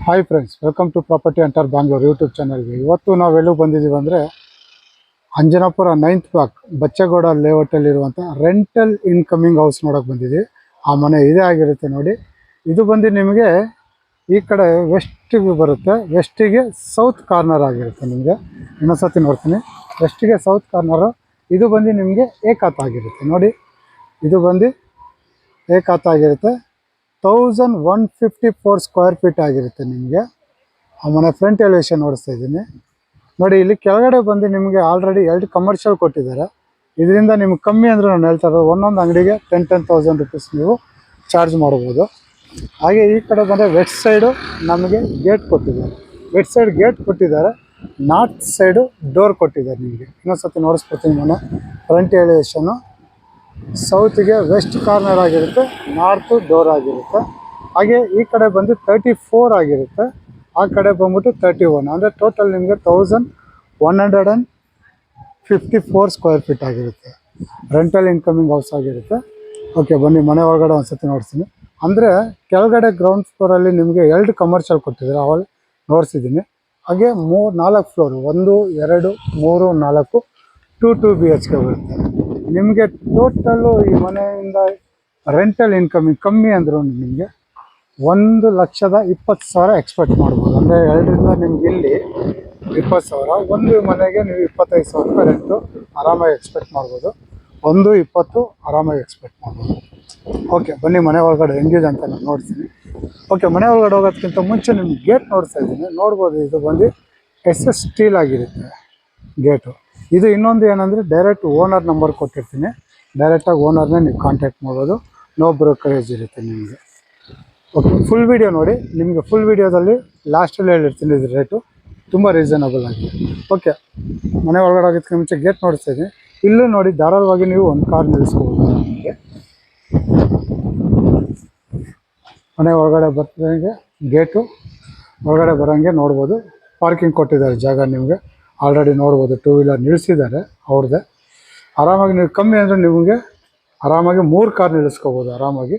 Hi friends, welcome to property under Bangalore YouTube ಚಾನಲ್ಗೆ. ಇವತ್ತು ನಾವೆಲ್ಲೂ ಬಂದಿದ್ದೀವಿ ಅಂದರೆ ಅಂಜನಾಪುರ 9th ಬ್ಲಾಕ್ ಬಚ್ಚೇಗೌಡ ಲೇಔಟಲ್ಲಿರುವಂಥ ರೆಂಟಲ್ ಇನ್ಕಮಿಂಗ್ ಹೌಸ್ ನೋಡೋಕೆ ಬಂದಿದ್ದೀವಿ. ಆ ಮನೆ ಇದೇ ಆಗಿರುತ್ತೆ ನೋಡಿ. ಇದು ಬಂದು ನಿಮಗೆ ಈ ಕಡೆ ವೆಸ್ಟಿಗೆ ಬರುತ್ತೆ, ವೆಸ್ಟಿಗೆ ಸೌತ್ ಕಾರ್ನರ್ ಆಗಿರುತ್ತೆ. ನಿಮಗೆ ಇನ್ನೊಂದ್ಸತಿ ನೋಡ್ತೀನಿ, ವೆಸ್ಟಿಗೆ ಸೌತ್ ಕಾರ್ನರು. ಇದು ಬಂದು ನಿಮಗೆ ಏಕಾತ್ ಆಗಿರುತ್ತೆ ನೋಡಿ. ಇದು ಬಂದು ಏಕಾತ್ ಆಗಿರುತ್ತೆ. 1154 ಸ್ಕ್ವೇರ್ ಫೀಟ್ ಆಗಿರುತ್ತೆ ನಿಮಗೆ. ಆ ಮನೆ ಫ್ರಂಟ್ ಎಲಿವೇಶನ್ ನೋಡಿಸ್ತಾ ಇದ್ದೀನಿ ನೋಡಿ. ಇಲ್ಲಿ ಕೆಳಗಡೆ ಬಂದು ನಿಮಗೆ ಆಲ್ರೆಡಿ 2 ಕಮರ್ಷಿಯಲ್ ಕೊಟ್ಟಿದ್ದಾರೆ. ಇದರಿಂದ ನಿಮ್ಗೆ ಕಮ್ಮಿ ಅಂದರೆ ನಾನು ಹೇಳ್ತಾ ಇರೋದು, ಒಂದೊಂದು ಅಂಗಡಿಗೆ 10,000 rupees ನೀವು ಚಾರ್ಜ್ ಮಾಡ್ಬೋದು. ಹಾಗೆ ಈ ಕಡೆ ಬಂದರೆ ವೆಸ್ಟ್ ಸೈಡು ನಮಗೆ ಗೇಟ್ ಕೊಟ್ಟಿದ್ದಾರೆ. ವೆಸ್ಟ್ ಸೈಡ್ ಗೇಟ್ ಕೊಟ್ಟಿದ್ದಾರೆ, ನಾರ್ತ್ ಸೈಡು ಡೋರ್ ಕೊಟ್ಟಿದ್ದಾರೆ. ನಿಮಗೆ ಇನ್ನೊಂದು ನೋಡಿಸ್ಕೊಡ್ತೀನಿ. ಮನೆ ಫ್ರಂಟ್ ಎಲಿವೇಶನ್ನು ಸೌತಿಗೆ ವೆಸ್ಟ್ ಕಾರ್ನರ್ ಆಗಿರುತ್ತೆ, ನಾರ್ತು ಡೋರ್ ಆಗಿರುತ್ತೆ. ಹಾಗೆ ಈ ಕಡೆ ಬಂದು 34 ಆಗಿರುತ್ತೆ, ಆ ಕಡೆ ಬಂದ್ಬಿಟ್ಟು 31. ಅಂದರೆ ಟೋಟಲ್ ನಿಮಗೆ 1154 ಸ್ಕ್ವೇರ್ ಫೀಟ್ ಆಗಿರುತ್ತೆ. ರೆಂಟಲ್ ಇನ್ಕಮಿಂಗ್ ಹೌಸ್ ಆಗಿರುತ್ತೆ. ಓಕೆ, ಬನ್ನಿ ಮನೆ ಒಳಗಡೆ ಒಂದ್ಸತಿ ನೋಡ್ತೀನಿ. ಅಂದರೆ ಕೆಳಗಡೆ ಗ್ರೌಂಡ್ ಫ್ಲೋರಲ್ಲಿ ನಿಮಗೆ 2 ಕಮರ್ಷಿಯಲ್ ಕೊಟ್ಟಿದ್ದಾರೆ, ಅವಾಗ ನೋಡಿಸಿದ್ದೀನಿ. ಹಾಗೆ 4 ಫ್ಲೋರು, 1 2 3 4 2 BHK ಬರುತ್ತೆ. ನಿಮಗೆ ಟೋಟಲ್ಲು ಈ ಮನೆಯಿಂದ ರೆಂಟಲ್ ಇನ್ಕಮಿಂಗ್ ಕಮ್ಮಿ ಅಂದರೂ ನಿಮಗೆ 1,20,000 ಎಕ್ಸ್ಪೆಕ್ಟ್ ಮಾಡ್ಬೋದು. ಅಂದರೆ 2ರಿಂದ ನಿಮ್ಗೆ ಇಲ್ಲಿ 20,000, ಒಂದು ಮನೆಗೆ ನೀವು 25,000 ರೂಪಾಯಿ ರೆಂಟು ಆರಾಮಾಗಿ ಎಕ್ಸ್ಪೆಕ್ಟ್ ಮಾಡ್ಬೋದು. 1,20,000 ಆರಾಮಾಗಿ ಎಕ್ಸ್ಪೆಕ್ಟ್ ಮಾಡ್ಬೋದು. ಓಕೆ, ಬನ್ನಿ ಮನೆ ಒಳಗಡೆ ಹೆಂಗಿದೆ ಅಂತ ನಾನು ನೋಡ್ತೀನಿ. ಓಕೆ, ಮನೆ ಒಳಗಡೆ ಹೋಗೋದಕ್ಕಿಂತ ಮುಂಚೆ ನಿಮ್ಗೆ ಗೇಟ್ ನೋಡ್ತಾ ಇದ್ದೀನಿ, ನೋಡ್ಬೋದು. ಇದು ಬಂದು SS ಸ್ಟೀಲ್ ಆಗಿರುತ್ತೆ ಗೇಟು. ಇದು ಇನ್ನೊಂದು ಏನಂದರೆ ಡೈರೆಕ್ಟ್ ಓನರ್ ನಂಬರ್ ಕೊಟ್ಟಿರ್ತೀನಿ, ಡೈರೆಕ್ಟಾಗಿ ಓನರ್ನೇ ನೀವು ಕಾಂಟ್ಯಾಕ್ಟ್ ಮಾಡ್ಬೋದು. ನೋ ಬ್ರೋಕರೇಜ್ ಇರುತ್ತೆ ನಿಮಗೆ. ಓಕೆ, ಫುಲ್ ವೀಡಿಯೋ ನೋಡಿ. ನಿಮಗೆ ಫುಲ್ ವೀಡಿಯೋದಲ್ಲಿ ಲಾಸ್ಟಲ್ಲಿ ಹೇಳಿರ್ತೀನಿ ಇದು ರೇಟು, ತುಂಬ ರೀಸನಬಲ್ ಆಗಿದೆ. ಓಕೆ, ಮನೆ ಒಳಗಡೆ ಹೋಗೋದಕ್ಕೆ ಮುಂಚೆ ಗೇಟ್ ನೋಡ್ತಾ ಇದ್ದೀನಿ. ಇಲ್ಲೂ ನೋಡಿ, ಧಾರಾಳವಾಗಿ ನೀವು ಒಂದು ಕಾರ್ ನಿಲ್ಲಿಸ್ಕೋಬೋದು. ನಿಮಗೆ ಮನೆ ಒಳಗಡೆ ಬರ್ತಿದ್ದಂಗೆ ಗೇಟು ಒಳಗಡೆ ಬರೋಂಗೆ ನೋಡ್ಬೋದು. ಪಾರ್ಕಿಂಗ್ ಕೊಟ್ಟಿದ್ದಾರೆ ಜಾಗ ನಿಮಗೆ ಆಲ್ರೆಡಿ ನೋಡ್ಬೋದು. 2 ವೀಲರ್ ನಿಲ್ಲಿಸಿದ್ದಾರೆ ಅವ್ರದ್ದೇ. ಆರಾಮಾಗಿ ನೀವು ಕಮ್ಮಿ ಅಂದರೆ ನಿಮಗೆ ಆರಾಮಾಗಿ 3 ಕಾರ್ ನಿಲ್ಲಿಸ್ಕೋಬೋದು. ಆರಾಮಾಗಿ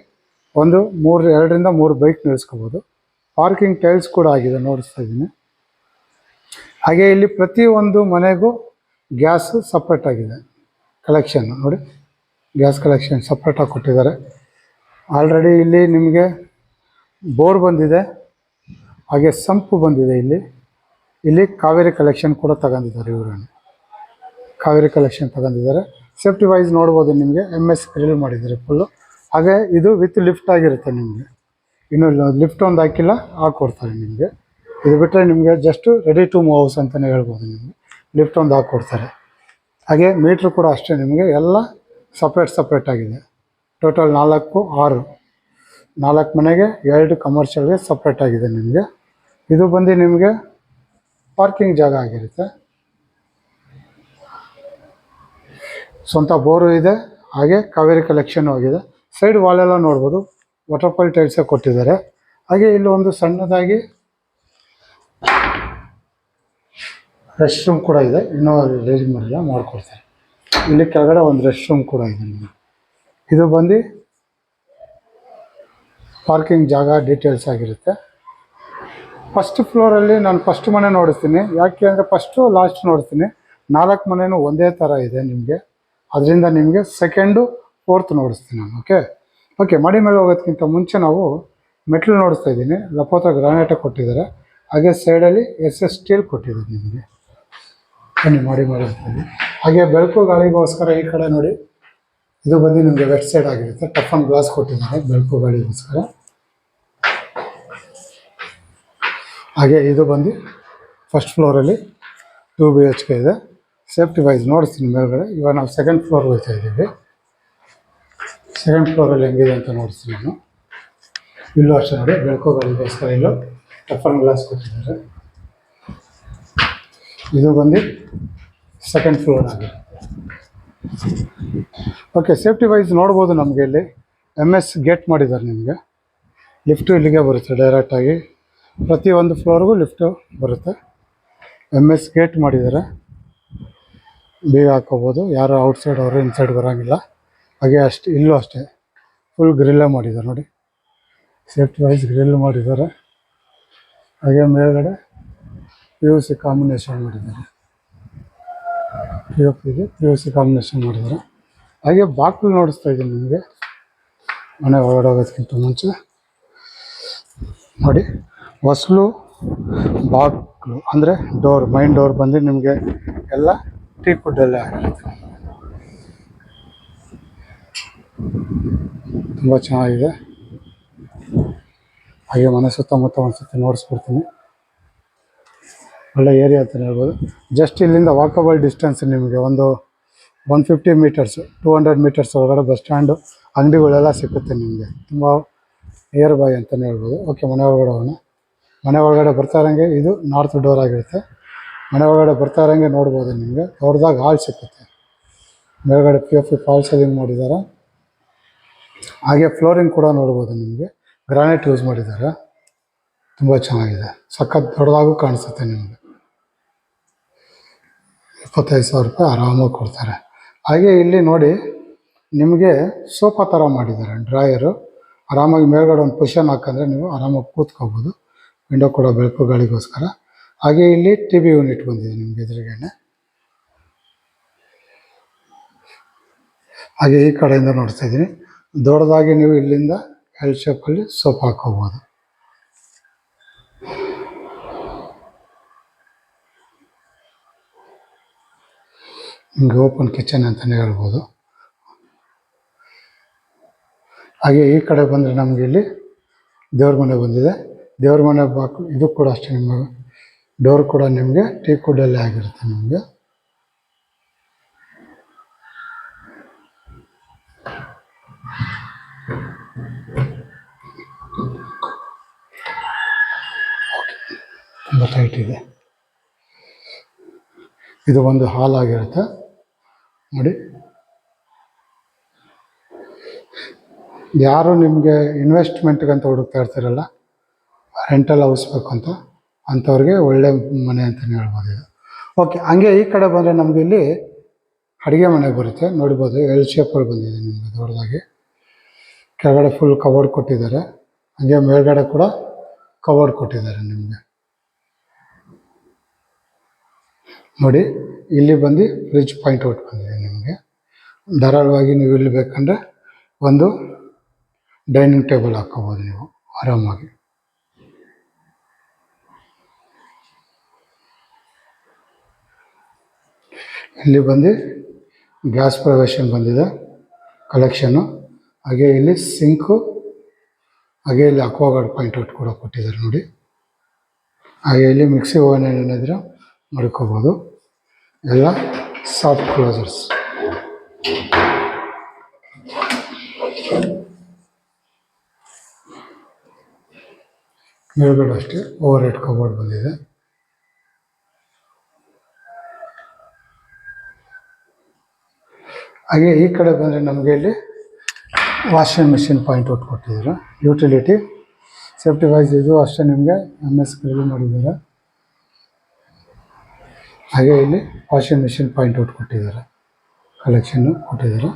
2ರಿಂದ 3 ಬೈಕ್ ನಿಲ್ಲಿಸ್ಕೋಬೋದು. ಪಾರ್ಕಿಂಗ್ ಟೈಲ್ಸ್ ಕೂಡ ಆಗಿದೆ, ನೋಡಿಸ್ತಾ ಇದ್ದೀನಿ. ಹಾಗೆ ಇಲ್ಲಿ ಪ್ರತಿಯೊಂದು ಮನೆಗೂ ಗ್ಯಾಸು ಸಪ್ರೇಟ್ ಆಗಿದೆ. ಕಲೆಕ್ಷನ್ ನೋಡಿ, ಗ್ಯಾಸ್ ಕಲೆಕ್ಷನ್ ಸಪ್ರೇಟಾಗಿ ಕೊಟ್ಟಿದ್ದಾರೆ. ಆಲ್ರೆಡಿ ಇಲ್ಲಿ ನಿಮಗೆ ಬೋರ್ ಬಂದಿದೆ, ಹಾಗೆ ಸಂಪು ಬಂದಿದೆ. ಇಲ್ಲಿ ಕಾವೇರಿ ಕಲೆಕ್ಷನ್ ಕೂಡ ತಗೊಂಡಿದ್ದಾರೆ. ಇವರನ್ನು ಕಾವೇರಿ ಕಲೆಕ್ಷನ್ ತಗೊಂಡಿದ್ದಾರೆ. ಸೇಫ್ಟಿ ವೈಸ್ ನೋಡ್ಬೋದು, ನಿಮಗೆ MS ಗ್ರಿಲ್ ಮಾಡಿದ್ದಾರೆ ಫುಲ್ಲು. ಹಾಗೆ ಇದು ವಿತ್ ಲಿಫ್ಟ್ ಆಗಿರುತ್ತೆ. ನಿಮಗೆ ಇನ್ನೂ ಲಿಫ್ಟ್ ಒಂದು ಹಾಕಿಲ್ಲ, ಹಾಕ್ಕೊಡ್ತಾರೆ ನಿಮಗೆ. ಇದು ಬಿಟ್ಟರೆ ನಿಮಗೆ just ready to move house ಅಂತಲೇ ಹೇಳ್ಬೋದು. ನಿಮಗೆ ಲಿಫ್ಟ್ ಒಂದು ಹಾಕ್ಕೊಡ್ತಾರೆ. ಹಾಗೆ ಮೀಟ್ರ್ ಕೂಡ ಅಷ್ಟೇ, ನಿಮಗೆ ಎಲ್ಲ ಸಪ್ರೇಟ್ ಆಗಿದೆ. ಟೋಟಲ್ 4 ಮನೆಗೆ 2 ಕಮರ್ಷಿಯಲ್ಗೆ ಸಪ್ರೇಟ್ ಆಗಿದೆ ನಿಮಗೆ. ಇದು ಬಂದು ನಿಮಗೆ ಪಾರ್ಕಿಂಗ್ ಜಾಗ ಆಗಿರುತ್ತೆ. ಸ್ವಂತ ಬೋರು ಇದೆ, ಹಾಗೆ ಕಾವೇರಿ ಕಲೆಕ್ಷನ್ ಆಗಿದೆ. ಸೈಡ್ ವಾಲೆಲ್ಲ ನೋಡ್ಬೋದು, ವಾಟರ್ಫಾಲ್ ಟೈಲ್ಸೇ ಕೊಟ್ಟಿದ್ದಾರೆ. ಹಾಗೆ ಇಲ್ಲಿ ಒಂದು ಸಣ್ಣದಾಗಿ ರೆಸ್ಟ್ ರೂಮ್ ಕೂಡ ಇದೆ, ಇನ್ನೂ ರೇಂಜ್ ಮಾಡಿಲ್ಲ, ಮಾಡ್ಕೊಡ್ತಾರೆ. ಇಲ್ಲಿ ಕೆಳಗಡೆ ಒಂದು ರೆಸ್ಟ್ ರೂಮ್ ಕೂಡ ಇದೆ ನಿಮಗೆ. ಇದು ಬಂದು ಪಾರ್ಕಿಂಗ್ ಜಾಗ ಡೀಟೇಲ್ಸ್ ಆಗಿರುತ್ತೆ. ಫಸ್ಟ್ ಫ್ಲೋರಲ್ಲಿ ನಾನು ಫಸ್ಟ್ ಮನೆ ನೋಡಿಸ್ತೀನಿ, ಯಾಕೆ ಅಂದರೆ ಫಸ್ಟು ಲಾಸ್ಟ್ ನೋಡ್ತೀನಿ. 4 ಮನೆಯೂ ಒಂದೇ ಥರ ಇದೆ ನಿಮಗೆ, ಅದರಿಂದ ನಿಮಗೆ 2nd 4th ನೋಡಿಸ್ತೀನಿ ನಾನು. ಓಕೆ, ಮಡಿ ಮೇಲೆ ಹೋಗೋದಕ್ಕಿಂತ ಮುಂಚೆ ನಾವು ಮೆಟ್ಲು ನೋಡಿಸ್ತಾ ಇದ್ದೀನಿ. ಲಪೋತ ಗ್ರಾನೈಟ ಕೊಟ್ಟಿದ್ದಾರೆ, ಹಾಗೆ ಸೈಡಲ್ಲಿ SS ಸ್ಟೀಲ್ ಕೊಟ್ಟಿದ್ದಾರೆ ನಿಮಗೆ. ಬನ್ನಿ ಮಾಡಿ ಹೋಗ್ತೀನಿ. ಹಾಗೆ ಬೆಳಕು ಗಾಳಿಗೋಸ್ಕರ ಈ ಕಡೆ ನೋಡಿ, ಇದು ಬಂದು ನಿಮಗೆ ವೆಸ್ಟ್ ಸೈಡ್ ಆಗಿರುತ್ತೆ. ಟಫನ್ ಗ್ಲಾಸ್ ಕೊಟ್ಟಿದ್ದಾರೆ ಬೆಳಕು ಗಾಳಿಗೋಸ್ಕರ. ಹಾಗೆ ಇದು ಬಂದು ಫಸ್ಟ್ ಫ್ಲೋರಲ್ಲಿ 2 BHK ಇದೆ. ಸೇಫ್ಟಿ ವೈಸ್ ನೋಡಿಸ್ತೀನಿ ಮೇಲ್ಗಡೆ. ಇವಾಗ ನಾವು 2nd ಫ್ಲೋರ್ ಹೋಗ್ತಾ ಇದ್ದೀವಿ. 2nd ಫ್ಲೋರಲ್ಲಿ ಹೆಂಗಿದೆ ಅಂತ ನೋಡಿಸ್ತೀನಿ ನಾನು. ಇಲ್ಲೂ ಅಷ್ಟೇ ನೋಡಿ, ಬೆಳಕು ಗಾಳಿಗೋಸ್ಕರ ಇಲ್ಲೂ ಟಫನ್ ಗ್ಲಾಸ್ ಕೊಟ್ಟಿದ್ದಾರೆ. ಇದು ಬಂದು 2nd ಫ್ಲೋರ್ ಆಗಿದೆ. ಓಕೆ, ಸೇಫ್ಟಿ ವೈಸ್ ನೋಡ್ಬೋದು. ನಮಗೆ ಇಲ್ಲಿ MS ಗೇಟ್ ಮಾಡಿದ್ದಾರೆ. ನಿಮಗೆ ಲಿಫ್ಟು ಇಲ್ಲಿಗೆ ಬರುತ್ತೆ ಡೈರೆಕ್ಟಾಗಿ. ಪ್ರತಿಯೊಂದು ಫ್ಲೋರ್ಗೂ ಲಿಫ್ಟು ಬರುತ್ತೆ. MS ಗೇಟ್ ಮಾಡಿದ್ದಾರೆ, ಬೀಗ ಹಾಕ್ಕೋಬೋದು. ಯಾರು ಔಟ್ಸೈಡ್ ಅವರು ಇನ್ಸೈಡ್ ಬರೋಂಗಿಲ್ಲ. ಹಾಗೆ ಇಲ್ಲೂ ಅಷ್ಟೇ ಫುಲ್ ಗ್ರಿಲ್ಲೇ ಮಾಡಿದ್ದಾರೆ ನೋಡಿ, ಸೇಫ್ಟಿ ವೈಸ್ ಗ್ರಿಲ್ ಮಾಡಿದ್ದಾರೆ. ಹಾಗೆ ಮೇಲ್ಗಡೆ POC ಕಾಂಬಿನೇಷನ್ ಮಾಡಿದ್ದಾರೆ. POC ಕಾಂಬಿನೇಷನ್ ಮಾಡಿದ್ದಾರೆ. ಹಾಗೆ ಬಾಗಿಲು ನೋಡಿಸ್ತಾ ಇದ್ದೀನಿ ನಿಮಗೆ ಮನೆ ಹೊರಗಡೆ ಹೋಗೋದಕ್ಕಿಂತ ಮುಂಚೆ. ನೋಡಿ, ಹೊಸಲು ಬಾಗಿಲು ಅಂದರೆ ಡೋರ್, ಮೈನ್ ಡೋರ್ ಬಂದು ನಿಮಗೆ ಎಲ್ಲ ಟೀಕ್ ವುಡ್ಡಲ್ಲೇ ಆಗಿರುತ್ತೆ. ತುಂಬ ಚೆನ್ನಾಗಿದೆ. ಹಾಗೆ ಮನೆ ಸುತ್ತಮುತ್ತ ಒಂದ್ಸತಿ ನೋಡಿಸ್ಬಿಡ್ತೀನಿ. ಒಳ್ಳೆ ಏರಿಯಾ ಅಂತಲೇ ಹೇಳ್ಬೋದು. ಜಸ್ಟ್ ಇಲ್ಲಿಂದ ವಾಕಬಲ್ ಡಿಸ್ಟೆನ್ಸ್ ನಿಮಗೆ ಒಂದು 150 ಮೀಟರ್ಸ್ 200 ಮೀಟರ್ಸ್ ಒಳಗಡೆ ಬಸ್ ಸ್ಟ್ಯಾಂಡು, ಅಂಗಡಿಗಳೆಲ್ಲ ಸಿಗುತ್ತೆ ನಿಮಗೆ. ತುಂಬ ನಿಯರ್ ಬೈ ಅಂತಲೇ ಹೇಳ್ಬೋದು. ಓಕೆ, ಮನೆ ಒಳಗಡೆ ಹೋಗೋಣ. ಮನೆ ಒಳಗಡೆ ಬರ್ತಾ ಇರೋಂಗೆ ಇದು ನಾರ್ತ್ ಡೋರ್ ಆಗಿರುತ್ತೆ. ಮನೆ ಒಳಗಡೆ ಬರ್ತಾ ಇರೋಂಗೆ ನೋಡ್ಬೋದು ನಿಮಗೆ ದೊಡ್ಡದಾಗಿ ಹಾಲ್ ಸಿಗುತ್ತೆ. ಮೇಲ್ಗಡೆ POP ಫಾಲ್ ಸೀಲಿಂಗ್ ಮಾಡಿದ್ದಾರೆ. ಹಾಗೆ ಫ್ಲೋರಿಂಗ್ ಕೂಡ ನೋಡ್ಬೋದು ನಿಮಗೆ ಗ್ರಾನೈಟ್ ಯೂಸ್ ಮಾಡಿದ್ದಾರೆ. ತುಂಬ ಚೆನ್ನಾಗಿದೆ, ಸಖತ್ ದೊಡ್ಡದಾಗೂ ಕಾಣಿಸುತ್ತೆ. ನಿಮಗೆ 25,000 ರೂಪಾಯಿ ಆರಾಮಾಗಿ ಕೊಡ್ತಾರೆ. ಹಾಗೆ ಇಲ್ಲಿ ನೋಡಿ ನಿಮಗೆ ಸೋಫಾ ಥರ ಮಾಡಿದ್ದಾರೆ, ಡ್ರಾಯರು. ಆರಾಮಾಗಿ ಮೇಲ್ಗಡೆ ಒಂದು ಪೊಷನ್ ಹಾಕಂದರೆ ನೀವು ಆರಾಮಾಗಿ ಕೂತ್ಕೋಬೋದು. ವಿಂಡೋ ಕೂಡ ಬೆಳಕು ಗಾಳಿಗೋಸ್ಕರ. ಹಾಗೆ ಇಲ್ಲಿ TV ಯೂನಿಟ್ ಬಂದಿದೆ ನಿಮಗೆ ಎದುರುಗಡೆ. ಹಾಗೆ ಈ ಕಡೆಯಿಂದ ನೋಡ್ತಾ ಇದ್ದೀನಿ, ದೊಡ್ಡದಾಗಿ ನೀವು ಇಲ್ಲಿಂದ ಎಲ್ ಶೇಪಲ್ಲಿ ಸೋಫಾ ಹಾಕೋಬೋದು. ನಿಮಗೆ ಓಪನ್ ಕಿಚನ್ ಅಂತಲೇ ಹೇಳ್ಬೋದು. ಹಾಗೆ ಈ ಕಡೆ ಬಂದರೆ ನಮಗೆ ಇಲ್ಲಿ ದೇವ್ರ ಮನೆ ಬಂದಿದೆ. ದೇವ್ರ ಮನೆ ಬಾಕು ಇದು ಕೂಡ ಅಷ್ಟೇ, ನಿಮಗೆ ಡೋರ್ ಕೂಡ ನಿಮಗೆ ಟೀಕ್ ವುಡ್ಡಲ್ಲೇ ಆಗಿರುತ್ತೆ. ನಿಮಗೆ ತುಂಬ ಟೈಟ್ ಇದೆ. ಇದು ಒಂದು ಹಾಲ್ ಆಗಿರುತ್ತೆ ನೋಡಿ. ಯಾರು ನಿಮಗೆ ಇನ್ವೆಸ್ಟ್ಮೆಂಟ್ಗಂತ ಹುಡುಕ್ತಾ ಇರ್ತೀರಲ್ಲ, ರೆಂಟಲ್ ಹೌಸ್ ಬೇಕು ಅಂತ, ಅಂಥವ್ರಿಗೆ ಒಳ್ಳೆ ಮನೆ ಅಂತಲೇ ಹೇಳ್ಬೋದು ಇದು. ಓಕೆ, ಹಂಗೆ ಈ ಕಡೆ ಬಂದರೆ ನಮಗೆ ಇಲ್ಲಿ ಅಡುಗೆ ಮನೆ ಬರುತ್ತೆ. ನೋಡ್ಬೋದು ಎಲ್ ಶೇಪಲ್ಲಿ ಬಂದಿದೆ ನಿಮಗೆ ದೊಡ್ಡದಾಗಿ. ಕೆಳಗಡೆ ಫುಲ್ ಕವರ್ಡ್ ಕೊಟ್ಟಿದ್ದಾರೆ. ಹಾಗೆ ಮೇಲ್ಗಡೆ ಕೂಡ ಕವರ್ಡ್ ಕೊಟ್ಟಿದ್ದಾರೆ ನಿಮಗೆ. ನೋಡಿ, ಇಲ್ಲಿ ಬಂದು ಫ್ರಿಡ್ಜ್ ಪಾಯಿಂಟ್ ಔಟ್ ಬಂದಿದೆ ನಿಮಗೆ. ಧಾರಾಳವಾಗಿ ನೀವು ಇಲ್ಲಿ ಬೇಕಂದರೆ ಒಂದು ಡೈನಿಂಗ್ ಟೇಬಲ್ ಹಾಕ್ಕೋಬೋದು ನೀವು ಆರಾಮಾಗಿ. ಇಲ್ಲಿ ಬಂದು ಗ್ಯಾಸ್ ಪ್ರೊವಿಷನ್ ಬಂದಿದೆ ಕಲೆಕ್ಷನ್ನು. ಹಾಗೆ ಇಲ್ಲಿ ಸಿಂಕು, ಹಾಗೆ ಇಲ್ಲಿ ಅಕ್ವಾಗಾರ್ಡ್ ಪಾಯಿಂಟ್ ಔಟ್ ಕೂಡ ಕೊಟ್ಟಿದ್ದಾರೆ ನೋಡಿ. ಹಾಗೆ ಇಲ್ಲಿ ಮಿಕ್ಸಿ ಓವನ್ ಏನಿದ್ರೆ ಮಾಡ್ಕೋಬೋದು. ಎಲ್ಲ ಸಾಫ್ಟ್ ಕ್ಲೋಸರ್ಸ್. ಮೇಲ್ಗಡೆ ಅಷ್ಟೇ ಓವರ್ ಹೆಡ್ ಕಬೋರ್ಡ್ ಬಂದಿದೆ. ಹಾಗೆ ಈ ಕಡೆ ಬಂದರೆ ನಮಗೆ ಇಲ್ಲಿ ವಾಷಿಂಗ್ ಮಿಷಿನ್ ಪಾಯಿಂಟ್ ಔಟ್ ಕೊಟ್ಟಿದ್ದಾರೆ. ಯುಟಿಲಿಟಿ ಸೇಫ್ಟಿ ವೈಸ್ ಇದು ಅಷ್ಟೇ ನಿಮಗೆ MS ರೆಡಿ ಮಾಡಿದ್ದಾರೆ. ಹಾಗೆ ಇಲ್ಲಿ ವಾಷಿಂಗ್ ಮಿಷಿನ್ ಪಾಯಿಂಟ್ ಔಟ್ ಕೊಟ್ಟಿದ್ದಾರೆ, ಕಲೆಕ್ಷನ್ನು ಕೊಟ್ಟಿದ್ದಾರೆ.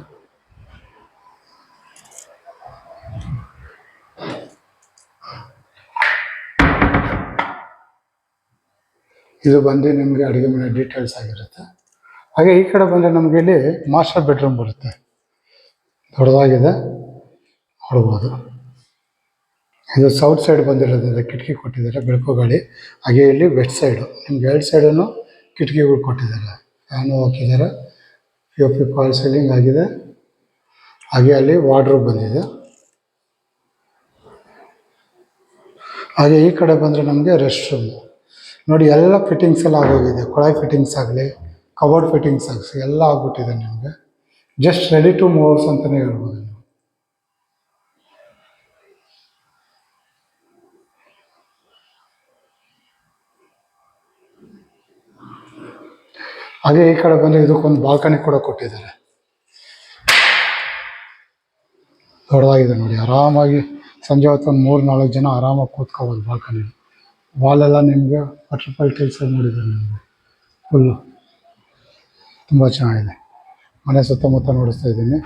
ಇದು ಬಂದು ನಿಮಗೆ ಅಡುಗೆ ಮನೆ ಡೀಟೇಲ್ಸ್ ಆಗಿರುತ್ತೆ. ಹಾಗೆ ಈ ಕಡೆ ಬಂದರೆ ನಮಗೆ ಇಲ್ಲಿ ಮಾಸ್ಟರ್ ಬೆಡ್ರೂಮ್ ಬರುತ್ತೆ, ದೊಡ್ಡದಾಗಿದೆ ನೋಡ್ಬೋದು. ಇದು ಸೌತ್ ಸೈಡ್ ಬಂದಿರೋದ್ರಿಂದ ಕಿಟಕಿ ಕೊಟ್ಟಿದ್ದಾರೆ, ಬೆಳಕು ಗಾಳಿ. ಹಾಗೆ ಇಲ್ಲಿ ವೆಸ್ಟ್ ಸೈಡು ನಿಮ್ಗೆ 2 ಸೈಡನ್ನು ಕಿಟಕಿಗಳು ಕೊಟ್ಟಿದ್ದಾರೆ, ಫ್ಯಾನು ಹಾಕಿದ್ದಾರೆ. POP ಫಾಲ್ ಸೀಲಿಂಗ್ ಆಗಿದೆ. ಹಾಗೆ ಅಲ್ಲಿ ವಾರ್ಡ್ರೋಬ್ ಬಂದಿದೆ. ಹಾಗೆ ಈ ಕಡೆ ಬಂದರೆ ನಮಗೆ ರೆಸ್ಟ್ ರೂಮ್ ನೋಡಿ. ಎಲ್ಲ ಫಿಟ್ಟಿಂಗ್ಸ್ ಎಲ್ಲ ಆಗೋಗಿದೆ, ಕೊಳಾಯಿ ಫಿಟ್ಟಿಂಗ್ಸ್ ಆಗಲಿ, ಕಬೋರ್ಡ್ ಫಿಟ್ಟಿಂಗ್ಸ್ ಆಗಿಸಿ ಎಲ್ಲ ಆಗ್ಬಿಟ್ಟಿದೆ ನಿಮಗೆ. ಜಸ್ಟ್ ರೆಡಿ ಟು ಮೂವ್ಸ್ ಅಂತಲೇ ಹೇಳ್ಬೋದು ನೀವು. ಹಾಗೆ ಈ ಕಡೆ ಬಂದರೆ ಇದಕ್ಕೊಂದು ಬಾಲ್ಕನಿ ಕೂಡ ಕೊಟ್ಟಿದ್ದಾರೆ, ದೊಡ್ಡದಾಗಿದೆ ನೋಡಿ. ಆರಾಮಾಗಿ ಸಂಜೆ ಹೊತ್ತು ಒಂದು 3-4 ಜನ ಆರಾಮಾಗಿ ಕೂತ್ಕೋಬೋದು ಬಾಲ್ಕನಿ. ವಾಲೆಲ್ಲ ನಿಮಗೆ ಬಟರ್ಫ್ಲೈ ಟೈಲ್ಸ್ ಮಾಡಿದ್ದಾರೆ ನಿಮಗೆ ಫುಲ್ಲು. ತುಂಬ ಚೆನ್ನಾಗಿದೆ. ಮನೆ ಸುತ್ತಮುತ್ತ ನೋಡಿಸ್ತಾ ಇದ್ದೀನಿ.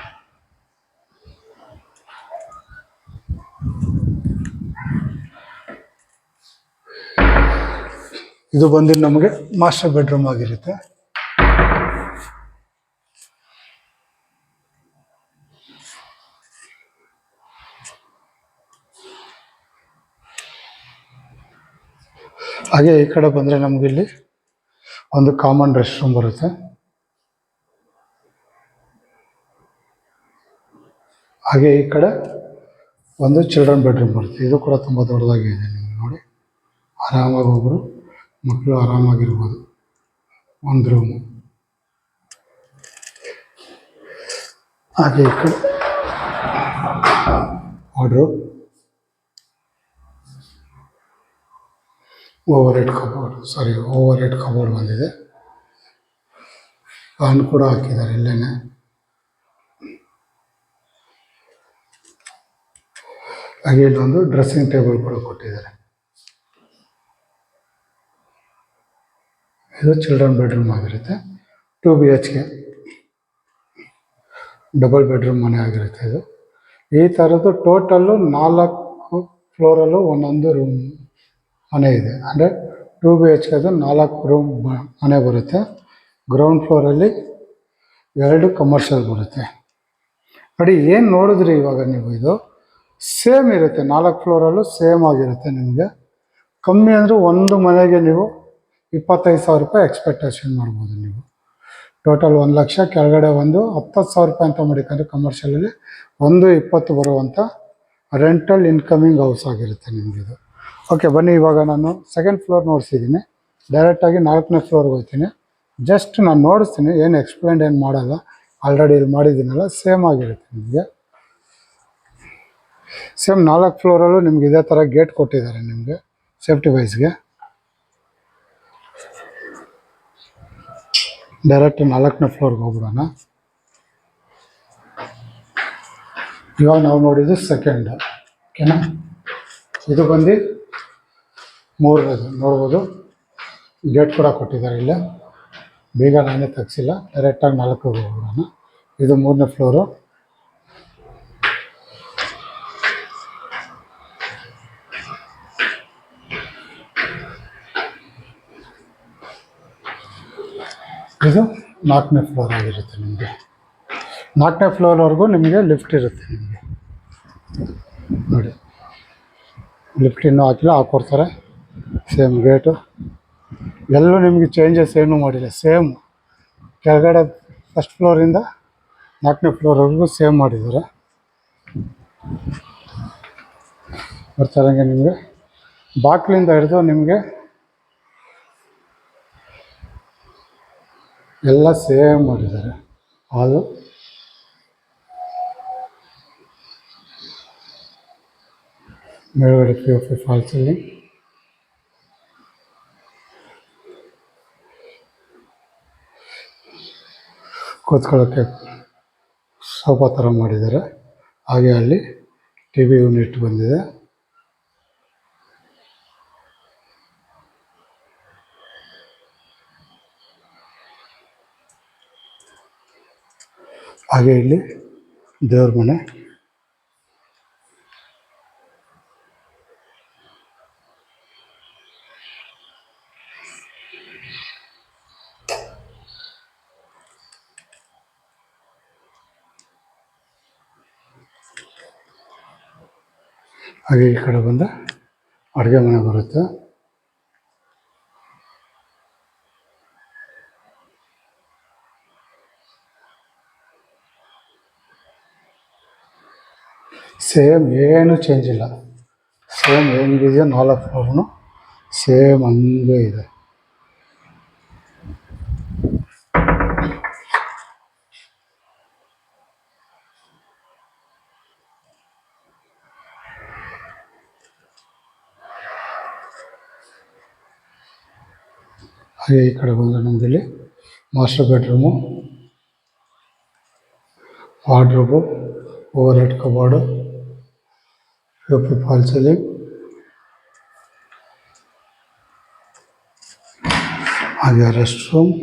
ಇದು ಬಂದು ನಮಗೆ ಮಾಸ್ಟರ್ ಬೆಡ್ರೂಮ್ ಆಗಿರುತ್ತೆ. ಹಾಗೆ ಈ ಕಡೆ ಬಂದರೆ ನಮಗಿಲ್ಲಿ ಒಂದು ಕಾಮನ್ ರೆಸ್ಟ್ ರೂಮ್ ಬರುತ್ತೆ. ಹಾಗೆ ಈ ಕಡೆ ಒಂದು ಚಿಲ್ಡ್ರನ್ ಬೆಡ್ರೂಮ್ ಬರುತ್ತೆ. ಇದು ಕೂಡ ತುಂಬ ದೊಡ್ಡದಾಗಿದೆ. ನಿಮಗೆ ನೋಡಿ, ಆರಾಮಾಗಿ ಒಬ್ಬರು ಮಕ್ಕಳು ಆರಾಮಾಗಿರ್ಬೋದು. ಒಂದು ರೂಮು. ಹಾಗೆ ಈ ಕಡೆ ವಾರ್ಡ್ರೋಬ್, ಓವರ್ ಹೆಡ್ ಕಬೋರ್ಡ್ ಬಂದಿದೆ. ಫ್ಯಾನ್ ಕೂಡ ಹಾಕಿದ್ದಾರೆ ಇಲ್ಲೇನೆ. ಹಾಗೆ ಇಲ್ಲೊಂದು ಡ್ರೆಸ್ಸಿಂಗ್ ಟೇಬಲ್ ಕೂಡ ಕೊಟ್ಟಿದ್ದಾರೆ. ಇದು ಚಿಲ್ಡ್ರನ್ ಬೆಡ್ರೂಮ್ ಆಗಿರುತ್ತೆ. 2 BHK ಡಬಲ್ ಬೆಡ್ರೂಮ್ ಮನೆ ಆಗಿರುತ್ತೆ ಇದು. ಈ ಥರದ್ದು ಟೋಟಲ್ಲು 4 ಫ್ಲೋರಲ್ಲೂ ಒಂದೊಂದು ರೂಮ್ ಮನೆ ಇದೆ. ಅಂದರೆ 2 BHKದು 4 ರೂಮ್ ಮನೆ ಬರುತ್ತೆ. ಗ್ರೌಂಡ್ ಫ್ಲೋರಲ್ಲಿ 2 ಕಮರ್ಷಿಯಲ್ ಬರುತ್ತೆ. ನೋಡಿ, ಏನು ನೋಡಿದ್ರಿ ಇವಾಗ ನೀವು, ಇದು ಸೇಮ್ ಇರುತ್ತೆ. 4 ಫ್ಲೋರಲ್ಲೂ ಸೇಮ್ ಆಗಿರುತ್ತೆ. ನಿಮಗೆ ಕಮ್ಮಿ ಅಂದರೆ ಒಂದು ಮನೆಗೆ ನೀವು 25,000 ರೂಪಾಯಿ ಎಕ್ಸ್ಪೆಕ್ಟೇಷನ್ ಮಾಡ್ಬೋದು. ನೀವು ಟೋಟಲ್ 1 ಲಕ್ಷ ಕೆಳಗಡೆ ಒಂದು 10,000 ರೂಪಾಯಿ ಅಂತ ಮಾಡಿಕೊಂಡ್ರೆ ಕಮರ್ಷಿಯಲಲ್ಲಿ 1.20 ಬರುವಂಥ ರೆಂಟಲ್ ಇನ್ಕಮಿಂಗ್ ಹೌಸ್ ಆಗಿರುತ್ತೆ ನಿಮಗಿದು. ಓಕೆ, ಬನ್ನಿ ಇವಾಗ ನಾನು ಸೆಕೆಂಡ್ ಫ್ಲೋರ್ ನೋಡಿಸಿದ್ದೀನಿ. ಡೈರೆಕ್ಟಾಗಿ 4ನೇ ಫ್ಲೋರ್ಗೆ ಹೋಗ್ತೀನಿ. ಜಸ್ಟ್ ನಾನು ನೋಡಿಸ್ತೀನಿ, ಏನು ಎಕ್ಸ್ಪ್ಲೇನ್ ಏನು ಮಾಡಲ್ಲ. ಆಲ್ರೆಡಿ ಇಲ್ಲಿ ಮಾಡಿದ್ದೀನಲ್ಲ, ಸೇಮ್ ಆಗಿರುತ್ತೆ ನಿಮಗೆ. ಸೇಮ್ 4 ಫ್ಲೋರಲ್ಲೂ ನಿಮ್ಗೆ ಇದೇ ಥರ ಗೇಟ್ ಕೊಟ್ಟಿದ್ದಾರೆ ನಿಮಗೆ ಸೇಫ್ಟಿ ವೈಸ್ಗೆ. ಡೈರೆಕ್ಟ್ 4ನೇ ಫ್ಲೋರ್ಗೆ ಹೋಗ್ಬಿಡೋಣ. ಇವಾಗ ನಾವು ನೋಡಿದ್ದು ಸೆಕೆಂಡ್. ಓಕೆನಾ? ಇದು ಬಂದು 3ನೇದು ನೋಡ್ಬೋದು. ಗೇಟ್ ಕೂಡ ಕೊಟ್ಟಿದ್ದಾರೆ ಇಲ್ಲೇ. ಬೀಗ ನಾನೇ ತೆಗ್ಸಿಲ್ಲ, ಡೈರೆಕ್ಟಾಗಿ 4ಗೆ ಹೋಗ್ಬಿಡೋಣ. ಇದು 3ನೇ ಫ್ಲೋರು. ಇದು 4ನೇ ಫ್ಲೋರ್ ಆಗಿರುತ್ತೆ ನಿಮಗೆ. 4ನೇ ಫ್ಲೋರ್ವರೆಗೂ ನಿಮಗೆ ಲಿಫ್ಟ್ ಇರುತ್ತೆ. ನಿಮಗೆ ನೋಡಿ, ಲಿಫ್ಟ್ ಇನ್ನೂ ಹಾಕಿಲ್ಲ, ಹಾಕ್ಕೊಡ್ತಾರೆ. ಸೇಮ್ ಗೇಟು ಎಲ್ಲೂ ನಿಮಗೆ ಚೇಂಜಸ್ ಏನೂ ಮಾಡಿಲ್ಲ. ಸೇಮ್ ಕೆಳಗಡೆ ಫಸ್ಟ್ ಫ್ಲೋರಿಂದ 4ನೇ ಫ್ಲೋರ್ವರೆಗೂ ಸೇಮ್ ಮಾಡಿದ್ದಾರೆ. ಬರ್ತಾರಂಗೆ ನಿಮಗೆ ಬಾಗಿಲಿಂದ ಹಿಡಿದು ನಿಮಗೆ ಎಲ್ಲ ಸೇಮ್ ಮಾಡಿದ್ದಾರೆ. ಹಾಲು, ಮೇಲ್ಗಡೆ POP ಫಾಲ್ಸಲ್ಲಿ ಕೂತ್ಕೊಳ್ಳೋಕ್ಕೆ ಸೋಫಾ ಥರ ಮಾಡಿದ್ದಾರೆ. ಹಾಗೆ ಅಲ್ಲಿ TV ಯೂನಿಟ್ ಬಂದಿದೆ. ಹಾಗೆ ಇಲ್ಲಿ ದೇವ್ರ ಮನೆ. ಹಾಗೆ ಈ ಕಡೆ ಬಂದ ಅಡುಗೆ ಮನೆ ಬರುತ್ತೆ. ಸೇಮ್ ಏನು ಚೇಂಜ್ ಇಲ್ಲ. ಸೇಮ್ ಹೆಂಗಿದೆಯೋ 4 ಫ್ಲೋರ್ನು ಸೇಮ್ ಹಂಗೆ ಇದೆ. ಹಾಗೆ ಈ ಕಡೆ ಬಂದರೆ ನಮ್ಮದಲ್ಲಿ master bedroom, wardrobe, overhead cupboard, POP ಫಾಲ್ಸಲ್ಲಿ, ಹಾಗೆ ರೆಸ್ಟ್ ರೂಮ್,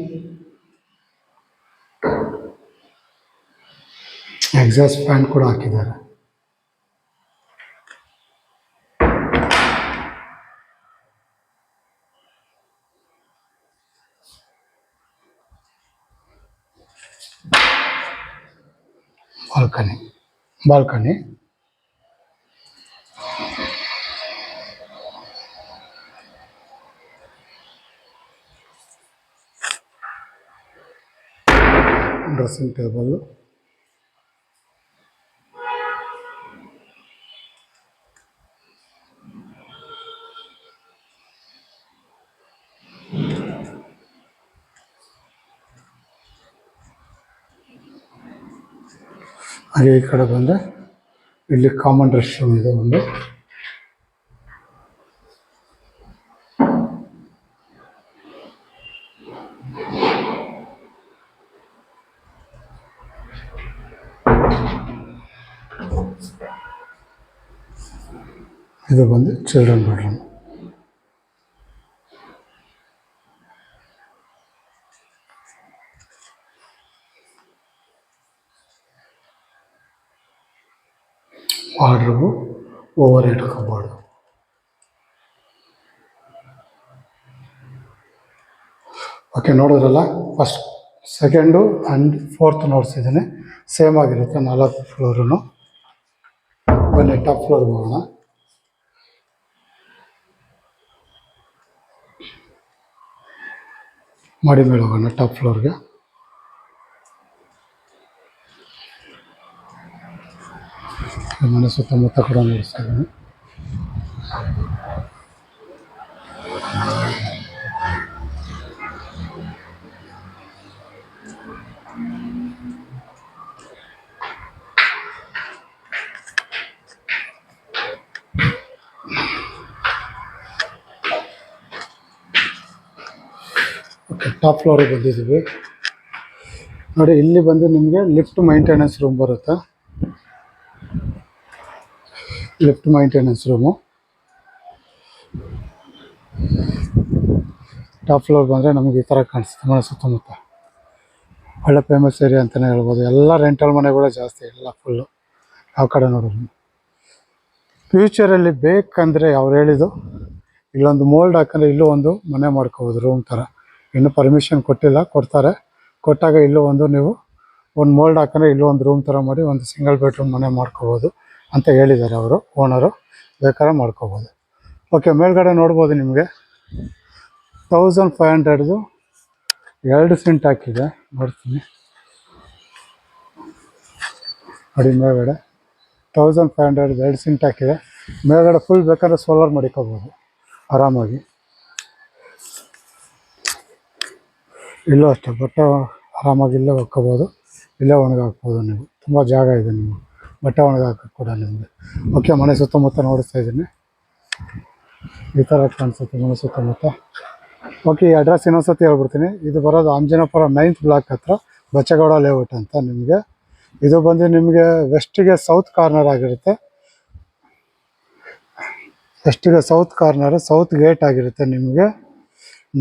ಎಕ್ಸಾಸ್ಟ್ ಫ್ಯಾನ್ ಕೂಡ ಹಾಕಿದ್ದಾರೆ. ಬಾಲ್ಕನಿ ಡ್ರೆಸ್ಸಿಂಗ್ ಟೇಬಲ್, ಹಾಗೆ ಈ ಕಡೆ ಬಂದರೆ ಇಲ್ಲಿ ಕಾಮನ್ ರೆಸ್ಟ್ ರೂಮ್ ಇದೆ ಒಂದು. ಇದು ಬಂದು children bedroom. Wardrobe, overhead cupboard. Okay, ನೋಡಿದ್ರಲ್ಲ, ಫಸ್ಟ್ ಸೆಕೆಂಡು ಆ್ಯಂಡ್ ಫೋರ್ತ್ ನೋಡ್ಸಿದ್ದೀನಿ, ಸೇಮ್ ಆಗಿರುತ್ತೆ 4 ಫ್ಲೋರೂ. ಬನ್ನಿ ಟಾಪ್ ಫ್ಲೋರ್ಗೆ ಹೋಗೋಣ. ಮಾಡಿ ಮೇಲೆ ಹೋಗೋಣ ಟಾಪ್ ಫ್ಲೋರ್ಗೆ. ಮನೆ ಸುತ್ತಮುತ್ತ ಕೂಡ ನೋಡಿಸ್ತಾ ಇದ್ದೀನಿ. ಓಕೆ, ಟಾಪ್ ಫ್ಲೋರಿಗೆ ಬಂದಿದ್ದೀವಿ. ನೋಡಿ, ಇಲ್ಲಿ ಬಂದು ನಿಮಗೆ ಲಿಫ್ಟ್ ಮೈಂಟೆನೆನ್ಸ್ ರೂಮ್ ಬರುತ್ತೆ. Lift maintenance room. Top floor ಬಂದರೆ ನಮಗೆ ಈ ಥರ ಕಾಣಿಸುತ್ತೆ ಮನೆ ಸುತ್ತಮುತ್ತ. ಒಳ್ಳೆ ಫೇಮಸ್ ಏರಿಯಾ ಅಂತಲೇ ಹೇಳ್ಬೋದು. ಎಲ್ಲ ರೆಂಟಲ್ ಮನೆಗಳೇ ಜಾಸ್ತಿ, ಎಲ್ಲ ಫುಲ್ಲು ಯಾವ ಕಡೆ ನೋಡೋದು. ಫ್ಯೂಚರಲ್ಲಿ ಬೇಕಂದರೆ ಅವ್ರು ಹೇಳಿದ್ದು ಇಲ್ಲೊಂದು ಮೋಲ್ಡ್ ಹಾಕಂದ್ರೆ ಇಲ್ಲೂ ಒಂದು ಮನೆ ಮಾಡ್ಕೋಬೋದು, ರೂಮ್ ಥರ. ಇನ್ನೂ ಪರ್ಮಿಷನ್ ಕೊಟ್ಟಿಲ್ಲ, ಕೊಡ್ತಾರೆ. ಕೊಟ್ಟಾಗ ಇಲ್ಲೂ ಒಂದು ನೀವು ಒಂದು ಮೋಲ್ಡ್ ಹಾಕಂದ್ರೆ ಇಲ್ಲೂ ಒಂದು ರೂಮ್ ಥರ ಮಾಡಿ ಒಂದು ಸಿಂಗಲ್ ಬೆಡ್ರೂಮ್ ಮನೆ ಮಾಡ್ಕೋಬೋದು ಅಂತ ಹೇಳಿದ್ದಾರೆ ಅವರು, ಓನರು. ಬೇಕಾದ್ರೆ ಮಾಡ್ಕೋಬೋದು. ಓಕೆ, ಮೇಲ್ಗಡೆ ನೋಡ್ಬೋದು ನಿಮಗೆ 1500 2 ಸಿಂಟ್ ಹಾಕಿದೆ. ನೋಡ್ತೀನಿ ನೋಡಿ, ಮೇಲ್ಗಡೆ 1500 2 ಸಿಂಟ್ ಹಾಕಿದೆ. ಮೇಲ್ಗಡೆ ಫುಲ್ ಬೇಕಾದ್ರೆ ಸೋಲಾರ್ ಮಾಡಿಕೋಬೋದು ಆರಾಮಾಗಿ. ಇಲ್ಲೂ ಅಷ್ಟೇ, ಬಟ್ಟೆ ಆರಾಮಾಗಿ ಇಲ್ಲೇ ಒಕ್ಕೋಬೋದು, ಇಲ್ಲೇ ಒಣಗಾಕ್ಬೋದು ನೀವು. ತುಂಬ ಜಾಗ ಇದೆ ನೀವು ಬಟ್ಟೆ ಒಣಗಾಕೋಕ್ಕೆ ಕೂಡ ನಿಮಗೆ. ಓಕೆ, ಮನೆ ಸುತ್ತಮುತ್ತ ನೋಡಿಸ್ತಾ ಇದ್ದೀನಿ. ಈ ಥರ ಕಾಣಿಸುತ್ತೆ ಮನೆ ಸುತ್ತಮುತ್ತ. ಓಕೆ, ಈ ಅಡ್ರೆಸ್ ಇನ್ನೊಂದ್ಸತಿ ಹೇಳ್ಬಿಡ್ತೀನಿ. ಇದು ಬರೋದು ಅಂಜನಾಪುರ 9th ಬ್ಲಾಕ್ ಹತ್ರ, ಬಚ್ಚೇಗೌಡ ಲೇಔಟ್ ಅಂತ. ನಿಮಗೆ ಇದು ಬಂದು ನಿಮಗೆ ವೆಸ್ಟಿಗೆ ಸೌತ್ ಕಾರ್ನರ್ ಆಗಿರುತ್ತೆ. ವೆಸ್ಟಿಗೆ ಸೌತ್ ಕಾರ್ನರ್, ಸೌತ್ ಗೇಟ್ ಆಗಿರುತ್ತೆ. ನಿಮಗೆ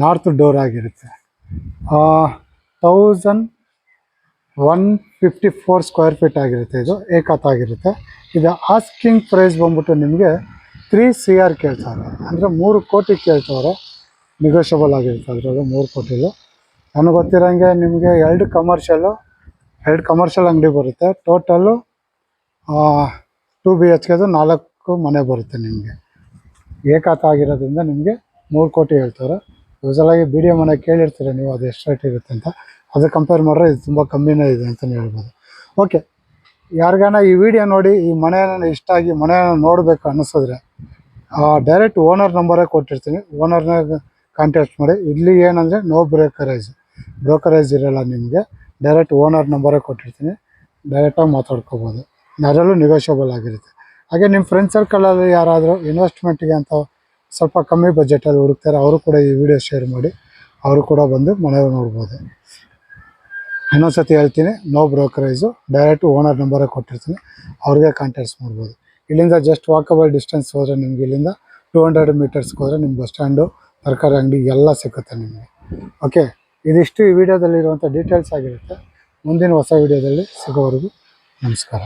ನಾರ್ತ್ ಡೋರ್ ಆಗಿರುತ್ತೆ. 1154 ಸ್ಕ್ವೇರ್ ಫೀಟ್ ಆಗಿರುತ್ತೆ. ಇದು ಏಕತ್ ಆಗಿರುತ್ತೆ. ಇದು ಆಸ್ಕಿಂಗ್ ಪ್ರೈಸ್ ಬಂದ್ಬಿಟ್ಟು ನಿಮಗೆ 3 CR ಕೇಳ್ತಾರೆ, ಅಂದರೆ 3 ಕೋಟಿ ಕೇಳ್ತಾರೆ. ನೆಗೋಷಿಯಬಲ್ ಆಗಿರುತ್ತೆ ಅದರಲ್ಲಿ 3 ಕೋಟಿಲು. ನನಗೆ ಗೊತ್ತಿರೋಂಗೆ ನಿಮಗೆ 2 ಕಮರ್ಷಿಯಲ್ ಅಂಗಡಿ ಬರುತ್ತೆ. ಟೋಟಲ್ಲು 2 BHKದು 4 ಮನೆ ಬರುತ್ತೆ ನಿಮಗೆ. ಏಕಾತ ಆಗಿರೋದ್ರಿಂದ ನಿಮಗೆ 3 ಕೋಟಿ ಹೇಳ್ತಾರೆ. ಯೂಸಲಾಗಿ ಬಿ ಡಿ ಎ ಮನೆ ಕೇಳಿರ್ತೀರ ನೀವು, ಅದು ಎಷ್ಟು ರೇಟ್ ಇರುತ್ತೆ ಅಂತ. ಅದು ಕಂಪೇರ್ ಮಾಡಿದ್ರೆ ಇದು ತುಂಬ ಕಮ್ಮಿನೇ ಇದೆ ಅಂತಲೇ ಹೇಳ್ಬೋದು. ಓಕೆ, ಯಾರಿಗಾನ ಈ ವಿಡಿಯೋ ನೋಡಿ ಈ ಮನೆಯನ್ನು ಇಷ್ಟ ಆಗಿ ಮನೆಯನ್ನು ನೋಡಬೇಕು ಅನ್ನಿಸಿದ್ರೆ ಡೈರೆಕ್ಟ್ ಓನರ್ ನಂಬರೇ ಕೊಟ್ಟಿರ್ತೀನಿ, ಓನರ್ನ ಕಾಂಟ್ಯಾಕ್ಟ್ ಮಾಡಿ. ಇಲ್ಲಿ ಏನಂದರೆ ನೋ ಬ್ರೋಕರೇಜ್ ಇರೋಲ್ಲ ನಿಮಗೆ. ಡೈರೆಕ್ಟ್ ಓನರ್ ನಂಬರೇ ಕೊಟ್ಟಿರ್ತೀನಿ, ಡೈರೆಕ್ಟಾಗಿ ಮಾತಾಡ್ಕೋಬೋದು. ಅದರಲ್ಲೂ ನೆಗೋಷಿಯಬಲ್ ಆಗಿರುತ್ತೆ. ಹಾಗೆ ನಿಮ್ಮ ಫ್ರೆಂಡ್ ಸರ್ಕಲಲ್ಲಿ ಯಾರಾದರೂ ಇನ್ವೆಸ್ಟ್ಮೆಂಟಿಗೆ ಅಂತ ಸ್ವಲ್ಪ ಕಮ್ಮಿ ಬಜೆಟಲ್ಲಿ ಹುಡುಕ್ತಾರೆ, ಅವರು ಕೂಡ ಈ ವಿಡಿಯೋ ಶೇರ್ ಮಾಡಿ, ಅವರು ಕೂಡ ಬಂದು ಮನೆ ನೋಡ್ಬೋದು. ಇನ್ನೊಂದ್ಸತಿ ಹೇಳ್ತೀನಿ, ನೋ ಬ್ರೋಕರೇಜು, ಡೈರೆಕ್ಟ್ ಓನರ್ ನಂಬರೇ ಕೊಟ್ಟಿರ್ತೀನಿ, ಅವ್ರಿಗೆ ಕಾಂಟ್ಯಾಕ್ಟ್ಸ್ ಮಾಡ್ಬೋದು. ಇಲ್ಲಿಂದ ಜಸ್ಟ್ ವಾಕಬಲ್ ಡಿಸ್ಟೆನ್ಸ್ ಹೋದರೆ ನಿಮ್ಗೆ ಇಲ್ಲಿಂದ 200 ಮೀಟರ್ಸ್ಗೆ ಹೋದರೆ ನಿಮ್ಮ ಬಸ್ ಸ್ಟ್ಯಾಂಡು, ತರಕಾರಿ ಅಂಗಡಿ ಎಲ್ಲ ಸಿಗುತ್ತೆ ನಿಮಗೆ. ಓಕೆ, ಇದಿಷ್ಟು ಈ ವಿಡಿಯೋದಲ್ಲಿರುವಂಥ ಡೀಟೇಲ್ಸ್ ಆಗಿರುತ್ತೆ. ಮುಂದಿನ ಹೊಸ ವಿಡಿಯೋದಲ್ಲಿ ಸಿಗೋವರೆಗೂ ನಮಸ್ಕಾರ.